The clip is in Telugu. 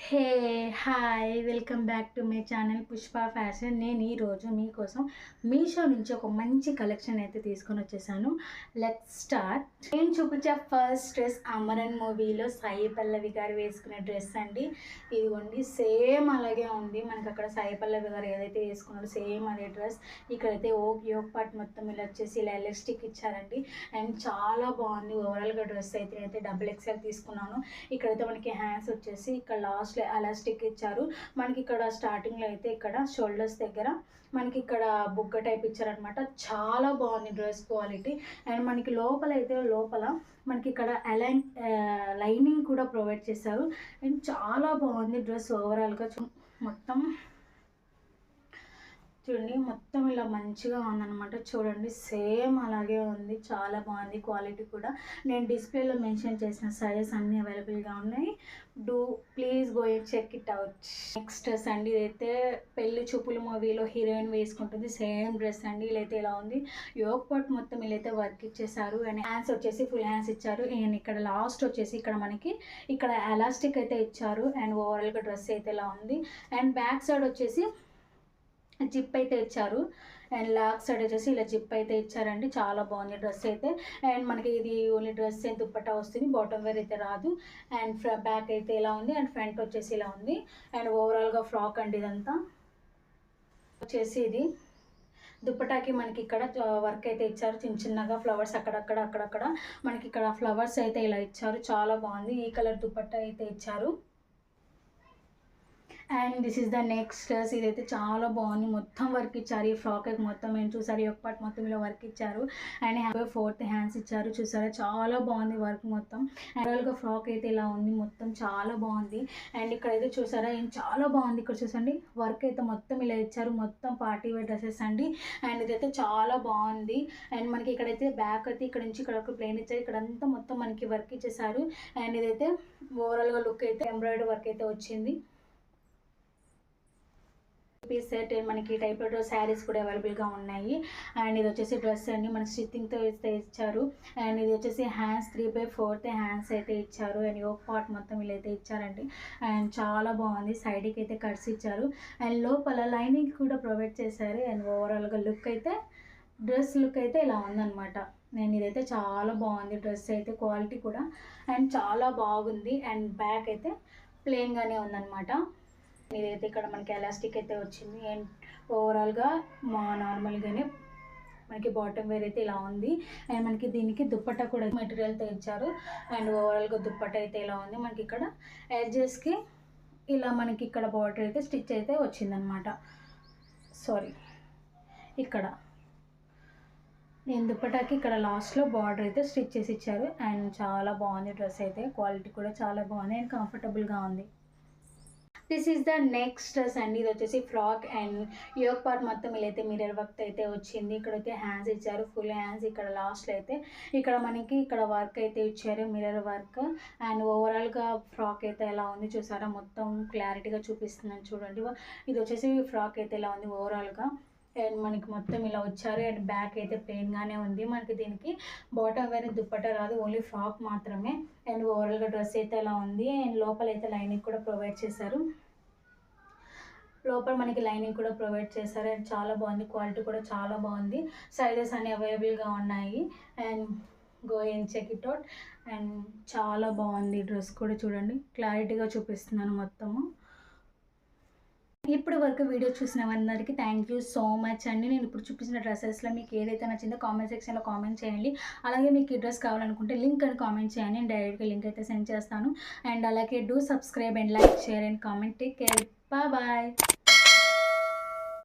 Hey hi welcome back to my channel Pushpa fashion. నేను ఈరోజు మీకోసం మీషో నుంచి ఒక మంచి కలెక్షన్ అయితే తీసుకొని వచ్చేసాను. Let's start. నేను చూపించే ఫస్ట్ డ్రెస్ అమరన్ మూవీలో సాయి పల్లవి గారు వేసుకునే డ్రెస్ అండి. ఇదిగోండి, సేమ్ అలాగే ఉంది. మనకి అక్కడ సాయి పల్లవి గారు ఏదైతే వేసుకున్నారో సేమ్ అదే డ్రెస్. ఇక్కడైతే యోక్ పార్ట్ మొత్తం ఇలా వచ్చేసి ఇలా ఎలాస్టిక్ ఇచ్చారండి. అండ్ చాలా బాగుంది ఓవరాల్గా డ్రెస్. అయితే నేనైతే XXL తీసుకున్నాను. ఇక్కడైతే మనకి హ్యాండ్స్ వచ్చేసి ఇక్కడ లాస్ట్ ఎలాస్టిక్ ఇచ్చారు. మనకి ఇక్కడ స్టార్టింగ్లో అయితే ఇక్కడ షోల్డర్స్ దగ్గర మనకి ఇక్కడ బుగ్గ టైప్ ఇచ్చారనమాట. చాలా బాగుంది డ్రెస్ క్వాలిటీ. అండ్ మనకి లోపల మనకి ఇక్కడ లైనింగ్ కూడా ప్రొవైడ్ చేశారు. అండ్ చాలా బాగుంది డ్రెస్ ఓవరాల్గా. మొత్తం చూడండి, మొత్తం ఇలా మంచిగా ఉందన్నమాట. చూడండి, సేమ్ అలాగే ఉంది. చాలా బాగుంది క్వాలిటీ కూడా. నేను డిస్ప్లేలో మెన్షన్ చేసిన సైజెస్ అన్నీ అవైలబుల్గా ఉన్నాయి. Please go and check it out. Next dress అండి. ఇదైతే పెళ్లి చూపుల మూవీలో హీరోయిన్ వేసుకుంటుంది సేమ్ డ్రెస్ అండి. ఇలా ఇలా ఉంది. యోక్ పార్ట్ మొత్తం ఇలా వర్క్ ఇచ్చేసారు. అండ్ హ్యాండ్స్ వచ్చేసి ఫుల్ హ్యాండ్స్ ఇచ్చారు. అండ్ ఇక్కడ లాస్ట్ వచ్చేసి ఇక్కడ మనకి ఇక్కడ ఎలాస్టిక్ అయితే ఇచ్చారు. అండ్ ఓవరాల్గా డ్రెస్ అయితే ఇలా ఉంది. అండ్ బ్యాక్ సైడ్ వచ్చేసి జిప్ అయితే ఇచ్చారు. అండ్ లాక్ సైడ్ వచ్చేసి ఇలా జిప్ అయితే ఇచ్చారండి. చాలా బాగుంది డ్రెస్ అయితే. అండ్ మనకి ఇది ఓన్లీ డ్రెస్ దుప్పట్టా వస్తుంది, బాటమ్ వేర్ అయితే రాదు. అండ్ బ్యాక్ అయితే ఇలా ఉంది. అండ్ ఫ్రంట్ వచ్చేసి ఇలా ఉంది. అండ్ ఓవరాల్గా ఫ్రాక్ అండి. ఇదంతా వచ్చేసి ఇది దుప్పటాకి మనకి ఇక్కడ వర్క్ అయితే ఇచ్చారు. చిన్నగా ఫ్లవర్స్ అక్కడక్కడ మనకి ఇక్కడ ఫ్లవర్స్ అయితే ఇలా ఇచ్చారు. చాలా బాగుంది. ఈ కలర్ దుప్పట్టా అయితే ఇచ్చారు. And this is the next dress. ఇదైతే చాలా బాగుంది. మొత్తం వర్క్ ఇచ్చారు. ఈ ఫ్రాక్ మొత్తం ఏం చూసారు, ఒక పార్ట్ మొత్తం ఇలా వర్క్ ఇచ్చారు. అండ్ 4th హ్యాండ్స్ ఇచ్చారు. చూసారా, చాలా బాగుంది వర్క్ మొత్తం. ఓవరాల్గా ఫ్రాక్ అయితే ఇలా ఉంది. మొత్తం చాలా బాగుంది. అండ్ ఇక్కడైతే చూసారా, ఏం చాలా బాగుంది. ఇక్కడ చూసండి, వర్క్ అయితే మొత్తం ఇలా ఇచ్చారు. మొత్తం పార్టీ వేర్ డ్రెస్సెస్ అండి. అండ్ ఇదైతే చాలా బాగుంది. అండ్ మనకి ఇక్కడైతే బ్యాక్ అయితే ఇక్కడ నుంచి ఇక్కడ ఒక ప్లేన్ ఇచ్చారు. ఇక్కడంతా మొత్తం మనకి వర్క్ ఇచ్చేసారు. అండ్ ఇదైతే ఓవరాల్గా లుక్ అయితే ఎంబ్రాయిడరీ వర్క్ అయితే వచ్చింది. పీస్ సెట్ మనకి టైప్లో శారీస్ కూడా అవైలబుల్గా ఉన్నాయి. అండ్ ఇది వచ్చేసి డ్రెస్ అండి, మనకి స్టిచ్చింగ్తో అయితే ఇచ్చారు. అండ్ ఇది వచ్చేసి హ్యాండ్స్ 3/4 హ్యాండ్స్ అయితే ఇచ్చారు. అండ్ యోక్ పార్ట్ మొత్తం ఇలా అయితే ఇచ్చారండి. అండ్ చాలా బాగుంది. సైడ్కి అయితే కట్స్ ఇచ్చారు. అండ్ లోపల లైనింగ్ కూడా ప్రొవైడ్ చేశారు. అండ్ ఓవరాల్గా లుక్ అయితే డ్రెస్ లుక్ అయితే ఇలా ఉందన్నమాట. నేను ఇదైతే చాలా బాగుంది డ్రెస్ అయితే, క్వాలిటీ కూడా. అండ్ చాలా బాగుంది. అండ్ బ్యాక్ అయితే ప్లెయిన్గానే ఉందన్నమాట. ఇదైతే ఇక్కడ మనకి ఎలాస్టిక్ అయితే వచ్చింది. అండ్ ఓవరాల్గా నార్మల్గానే మనకి బాటమ్ వేర్ అయితే ఇలా ఉంది. అండ్ మనకి దీనికి దుప్పట్టా కూడా మెటీరియల్తో ఇచ్చారు. అండ్ ఓవరాల్గా దుప్పట్టా అయితే ఇలా ఉంది. మనకి ఇక్కడ ఎడ్జెస్కి ఇలా మనకి ఇక్కడ బార్డర్ అయితే స్టిచ్ అయితే వచ్చిందనమాట. ఇక్కడ నేను దుప్పటాకి ఇక్కడ లాస్ట్లో బార్డర్ అయితే స్టిచ్ చేసి ఇచ్చారు. అండ్ చాలా బాగుంది డ్రెస్ అయితే, క్వాలిటీ కూడా చాలా బాగుంది. అండ్ కంఫర్టబుల్గా ఉంది. This is the next dress అండి. ఇది వచ్చేసి ఫ్రాక్. అండ్ యోక్ పార్ట్ మొత్తం ఇలా అయితే మిర్రర్ వర్క్ అయితే వచ్చింది. ఇక్కడైతే హ్యాండ్స్ ఇచ్చారు, ఫుల్ హ్యాండ్స్. ఇక్కడ లాస్ట్లో అయితే ఇక్కడ మనకి ఇక్కడ వర్క్ అయితే ఇచ్చారు, మిర్రర్ వర్క్. అండ్ ఓవరాల్గా ఫ్రాక్ అయితే ఎలా ఉంది చూసారా, మొత్తం క్లారిటీగా చూపిస్తున్నాను చూడండి. ఇది వచ్చేసి ఫ్రాక్ అయితే ఎలా ఉంది ఓవరాల్గా. అండ్ మనకి మొత్తం ఇలా వచ్చారు. అండ్ బ్యాక్ అయితే ప్లెయిన్గానే ఉంది. మనకి దీనికి బాటమ్ వేరే దుప్పట్టా రాదు, ఓన్లీ ఫ్రాక్ మాత్రమే. అండ్ ఓవరాల్గా డ్రెస్ అయితే ఎలా ఉంది. అండ్ లోపల అయితే లైనింగ్ కూడా ప్రొవైడ్ చేశారు. లోపల మనకి లైనింగ్ కూడా ప్రొవైడ్ చేశారు. అండ్ చాలా బాగుంది, క్వాలిటీ కూడా చాలా బాగుంది. సైజెస్ అన్నీ అవైలబుల్గా ఉన్నాయి. And go and check it out. And చాలా బాగుంది డ్రెస్ కూడా. చూడండి, క్లారిటీగా చూపిస్తున్నాను మొత్తము. ఇప్పుడు వరకు వీడియో చూసిన అందరికీ థ్యాంక్ యూ సో మచ్ అండి. నేను ఇప్పుడు చూపించిన డ్రెస్సెస్లో మీకు ఏదైతే నచ్చిందో కామెంట్ సెక్షన్లో కామెంట్ చేయండి. అలాగే మీకు ఈ డ్రెస్ కావాలనుకుంటే లింక్ అని కామెంట్ చేయండి. నేను డైరెక్ట్గా లింక్ అయితే సెండ్ చేస్తాను. అండ్ అలాగే do subscribe and like, share and comment. Take care. Bye.